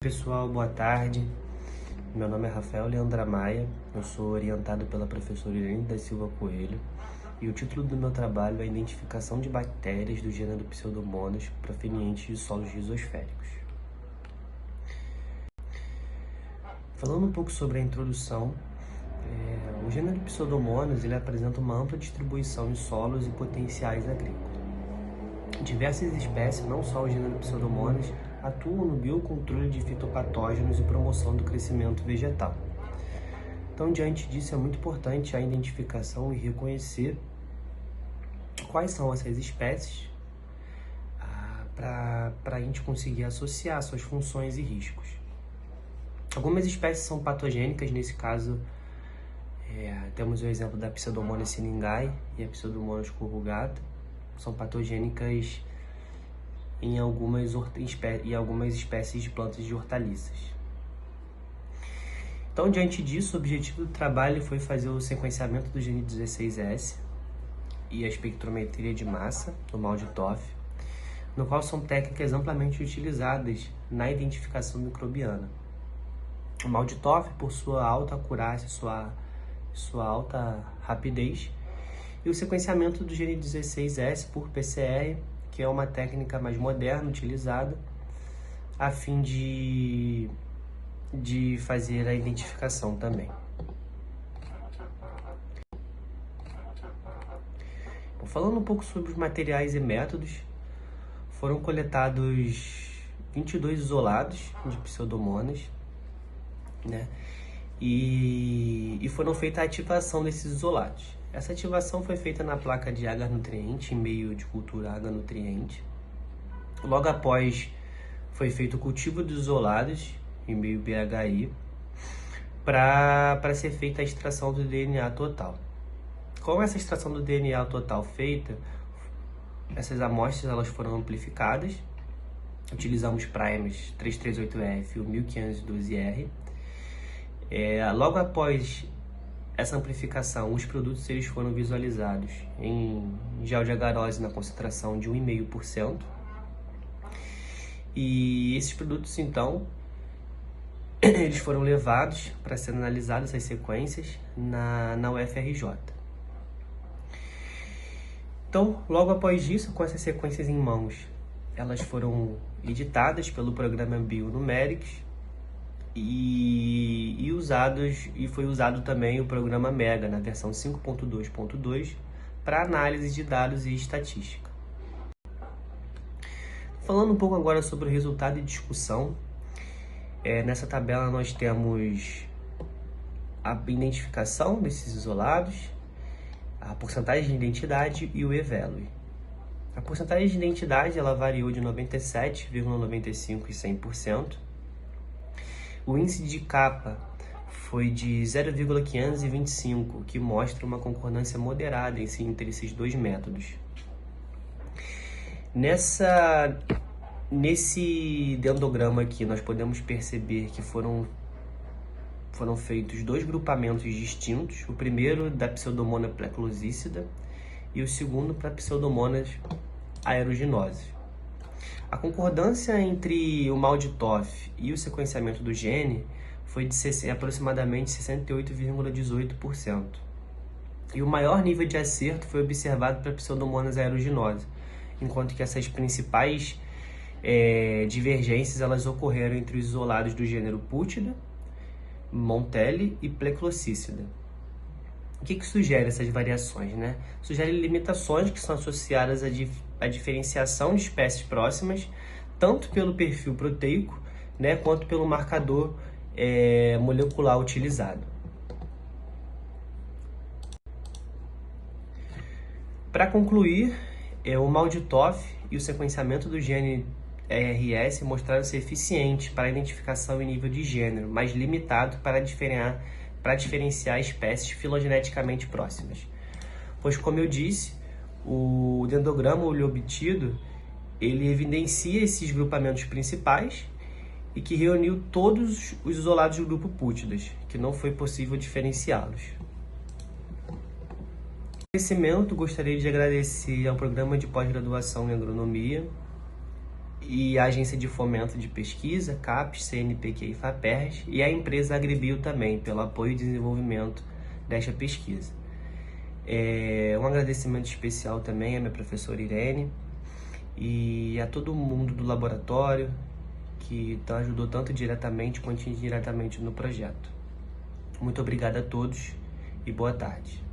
Pessoal, boa tarde. Meu nome é Rafael Leandra Maia, eu sou orientado pela professora Irene da Silva Coelho e o título do meu trabalho é Identificação de bactérias do gênero Pseudomonas provenientes de solos risosféricos. Falando um pouco sobre a introdução, o gênero Pseudomonas ele apresenta uma ampla distribuição em solos e potenciais agrícolas. Diversas espécies, não só o gênero Pseudomonas, atuam no biocontrole de fitopatógenos e promoção do crescimento vegetal. Então, diante disso, é muito importante a identificação e reconhecer quais são essas espécies para a gente conseguir associar suas funções e riscos. Algumas espécies são patogênicas, nesse caso, temos o exemplo da Pseudomonas seningae e a Pseudomonas corrugata, são patogênicas em algumas espécies de plantas de hortaliças. Então, diante disso, o objetivo do trabalho foi fazer o sequenciamento do gene 16S e a espectrometria de massa, do MALDI-TOF, no qual são técnicas amplamente utilizadas na identificação microbiana. O MALDI-TOF, por sua alta acurácia, sua alta rapidez, e o sequenciamento do gene 16S por PCR, que é uma técnica mais moderna utilizada a fim de fazer a identificação também. Falando um pouco sobre os materiais e métodos, foram coletados 22 isolados de Pseudomonas, né? E foram feita a ativação desses isolados. Essa ativação foi feita na placa de H-nutriente, em meio de cultura H-nutriente. Logo após, foi feito o cultivo dos isolados, em meio BHI, para ser feita a extração do DNA total. Com essa extração do DNA total feita, essas amostras elas foram amplificadas. Utilizamos primers 338F e o 1512R. Logo após essa amplificação, os produtos eles foram visualizados em gel de agarose na concentração de 1,5%. E esses produtos, então, eles foram levados para ser analisados essas sequências na UFRJ. Então, logo após isso, com essas sequências em mãos, elas foram editadas pelo programa Bionumerics e foi usado também o programa Mega na versão 5.2.2 para análise de dados e estatística. Falando um pouco agora sobre o resultado e discussão, nessa tabela nós temos a identificação desses isolados, a porcentagem de identidade e o eValue. A porcentagem de identidade ela variou de 97,95% e 100%. O índice de capa foi de 0,525, que mostra uma concordância moderada entre esses dois métodos. Nesse dendrograma aqui, nós podemos perceber que foram feitos dois grupamentos distintos, o primeiro da Pseudomonas pleclosícida e o segundo para Pseudomonas aeruginosa. A concordância entre o MALDI-TOF e o sequenciamento do gene foi de aproximadamente 68,18%. E o maior nível de acerto foi observado para Pseudomonas aeruginosa, enquanto que essas principais divergências elas ocorreram entre os isolados do gênero Pútida, Montelli e Pleclocícida. O que sugere essas variações, né? Sugere limitações que são associadas à diferenciação de espécies próximas, tanto pelo perfil proteico, né, quanto pelo marcador molecular utilizado. Para concluir, o MALDI-TOF e o sequenciamento do gene ERS mostraram ser eficientes para a identificação em nível de gênero, mas limitado para diferenciar espécies filogeneticamente próximas. Pois, como eu disse, o dendrograma obtido, ele evidencia esses grupamentos principais e que reuniu todos os isolados do grupo Pútidas, que não foi possível diferenciá-los. Gostaria de agradecer ao programa de pós-graduação em agronomia e a Agência de Fomento de Pesquisa, CAPES, CNPq e FAPERJ, e a empresa AgriBio também, pelo apoio e desenvolvimento desta pesquisa. Um agradecimento especial também à minha professora Irene e a todo mundo do laboratório que ajudou tanto diretamente quanto indiretamente no projeto. Muito obrigado a todos e boa tarde.